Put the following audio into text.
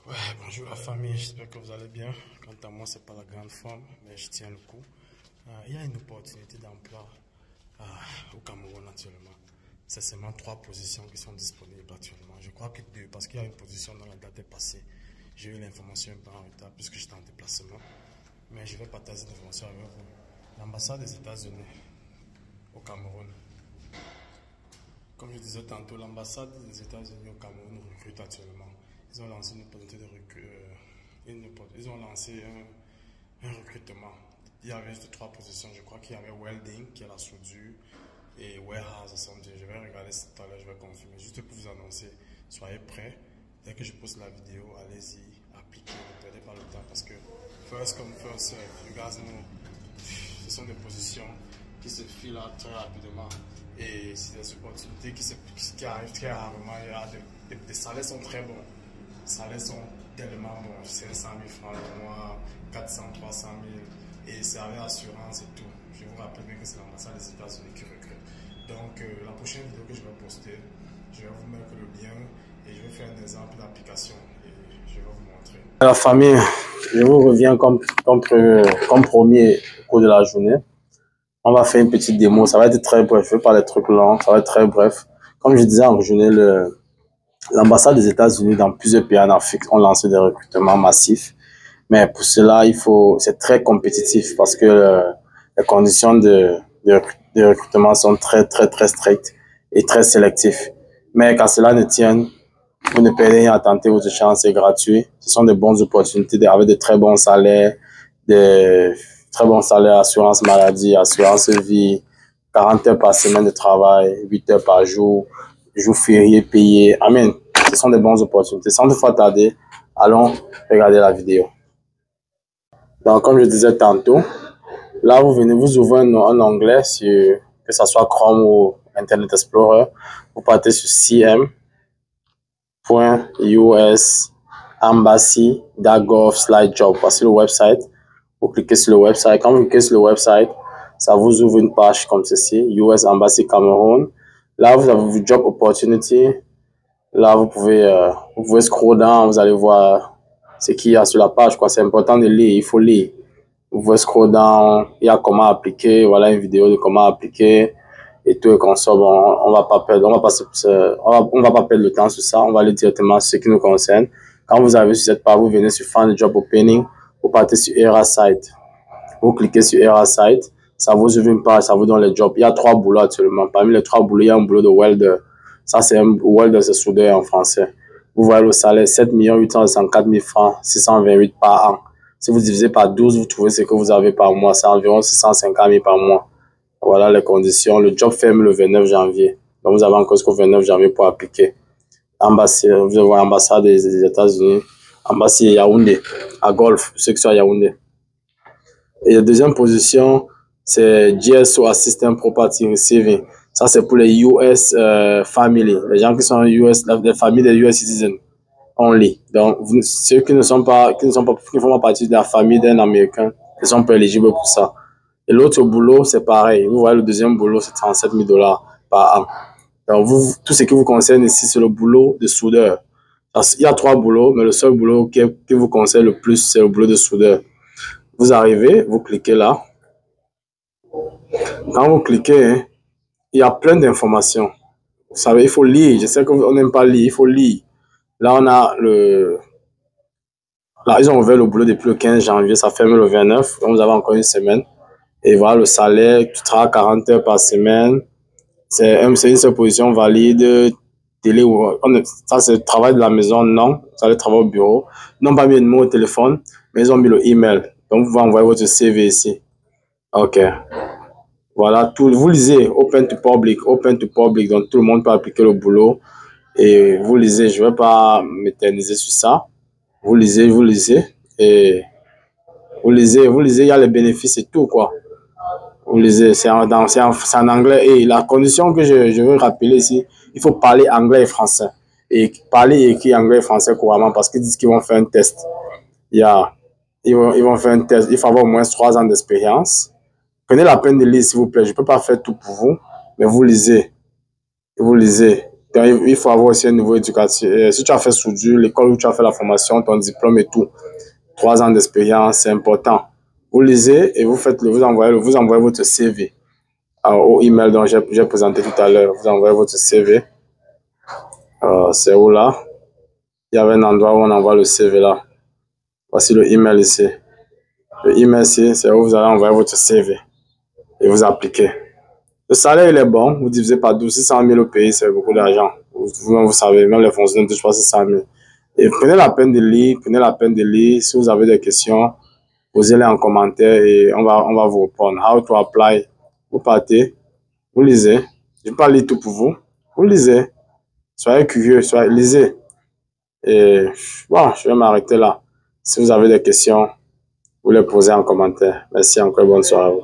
Ouais, bonjour la famille, j'espère que vous allez bien. Quant à moi, c'est pas la grande forme, mais je tiens le coup. Il y a une opportunité d'emploi au Cameroun actuellement. C'est seulement 3 positions qui sont disponibles actuellement. Je crois que 2, parce qu'il y a une position dont la date est passée. J'ai eu l'information un peu en retard puisque j'étais en déplacement. Mais je vais partager cette information avec vous. L'ambassade des États-Unis au Cameroun. Comme je disais tantôt, l'ambassade des États-Unis au Cameroun recrute actuellement. Ils ont lancé une opportunité de ils ont lancé un recrutement. Il y avait juste 3 positions. Je crois qu'il y avait welding, qui est la soudure, et warehouse assembly. Je vais regarder ça tout à l'heure, je vais confirmer. Juste pour vous annoncer, soyez prêts. Dès que je poste la vidéo, allez-y, appliquez, ne perdez pas le temps parce que first come, first serve. You guys know, ce sont des positions qui se filent très rapidement et c'est des opportunités qui arrivent très rarement. Il y a des salaires sont très bons. Les salaires sont tellement bons. 500 000 francs le mois, 400, 300 000 et c'est avec assurance et tout. Je vous rappelle bien que c'est l'ambassade des États-Unis qui recrute. Donc la prochaine vidéo que je vais poster, je vais vous mettre le lien et je vais faire un exemple d'application et je vais vous montrer. La famille, je vous reviens comme promis au cours de la journée. On va faire une petite démo, ça va être très bref, je ne vais pas des trucs longs, ça va être très bref. Comme je disais en journée, l'ambassade des États-Unis dans plusieurs pays en Afrique ont lancé des recrutements massifs. Mais pour cela, c'est très compétitif parce que les conditions de recrutement sont très strictes et très sélectives. Mais quand cela ne tienne, vous ne perdez rien à tenter votre chance, c'est gratuit. Ce sont de bonnes opportunités avec de très bons salaires, assurance maladie, assurance vie, 40 heures par semaine de travail, 8 heures par jour, jours fériés payés. Amen. Ce sont de bonnes opportunités. Sans de fois tarder, allons regarder la vidéo. Donc, comme je disais tantôt, là, vous ouvrez un onglet sur, que ce soit Chrome ou Internet Explorer. Vous partez sur cm.usembassy.gov/job. Voici le website. Vous cliquez sur le website. Quand vous cliquez sur le website, ça vous ouvre une page comme ceci, US Embassy Cameroun. Là, vous avez vos job opportunity. Là, vous pouvez scroll down, vous allez voir ce qu'il y a sur la page. C'est important de lire, il faut lire. Vous pouvez scroll down, il y a comment appliquer, voilà une vidéo de comment appliquer et tout et consomme. On va pas perdre le temps sur ça, on va aller directement sur ce qui nous concerne. Quand vous arrivez sur cette page, vous venez sur Find Job Opening, vous partez sur Era Site. Vous cliquez sur Era Site, ça vous ouvre une page, ça vous donne les jobs. Il y a 3 boulots actuellement. Parmi les 3 boulots, il y a un boulot de welder. Ça, c'est un welder, c'est soudeur en français. Vous voyez le salaire, 7 864 000 francs, 628 par an. Si vous divisez par 12, vous trouvez ce que vous avez par mois. C'est environ 650 000 par mois. Voilà les conditions. Le job ferme le 29 janvier. Donc, vous avez encore jusqu'au 29 janvier pour appliquer. Ambassade, vous allez voir l'ambassade des États-Unis. Ambassade Yaoundé, à Golfe, ceux qui sont à Yaoundé. Et la deuxième position, c'est GSO Assistant Property Receiving. Ça, c'est pour les US Family, les gens qui sont US, les familles des US citizens only. Donc, ceux qui ne font pas partie de la famille d'un Américain, ils sont pas éligibles pour ça. Et l'autre boulot, c'est pareil. Vous voyez, le deuxième boulot, c'est 37 000 $ par an. Donc, tout ce qui vous concerne ici, c'est le boulot de soudeur. Il y a 3 boulots, mais le seul boulot qui vous concerne le plus, c'est le boulot de soudeur. Vous arrivez, vous cliquez là. Quand vous cliquez, il y a plein d'informations. Vous savez, il faut lire. Je sais qu'on n'aime pas lire, il faut lire. Là, on a Là, ils ont ouvert le boulot depuis le 15 janvier, ça ferme le 29. Donc, vous avez encore une semaine. Et voilà le salaire, tu travailles 40 heures par semaine. C'est une seule position valide. Ça, c'est le travail de la maison, non. Ça, le travail au bureau. Ils n'ont pas mis le numéro de téléphone, mais ils ont mis le email. Donc, vous pouvez envoyer votre CV ici. OK. Voilà, vous lisez open to public. Donc, tout le monde peut appliquer le boulot. Et vous lisez, je ne vais pas m'éterniser sur ça. Vous lisez. Et vous lisez, il y a les bénéfices et tout, quoi. Vous lisez, c'est en anglais. Et la condition que je veux rappeler ici, il faut parler anglais et français. Et parler et écrire anglais et français couramment parce qu'ils disent qu'ils vont faire un test. Ils vont faire un test. Il faut avoir au moins 3 ans d'expérience. Prenez la peine de lire, s'il vous plaît. Je ne peux pas faire tout pour vous, mais vous lisez. Donc, il faut avoir aussi un niveau éducatif. Si tu as fait soudure, l'école où tu as fait la formation, ton diplôme et tout, 3 ans d'expérience, c'est important. Vous lisez et vous envoyez votre CV au email dont j'ai présenté tout à l'heure. Vous envoyez votre CV. C'est où là? Il y avait un endroit où on envoie le CV là. Voici le email ici. Le email ici, c'est où vous allez envoyer votre CV et vous appliquez. Le salaire, il est bon. Vous divisez par 12, 600 000 au pays, c'est beaucoup d'argent. Vous savez, même les fonctionnaires ne touchent pas 600 000. Et prenez la peine de lire, prenez la peine de lire. Si vous avez des questions, posez-les en commentaire et on va vous répondre. How to apply. Vous partez, vous lisez. Je ne vais pas lire tout pour vous. Vous lisez. Soyez curieux, lisez. Et bon, je vais m'arrêter là. Si vous avez des questions, vous les posez en commentaire. Merci encore, bonne soirée à vous.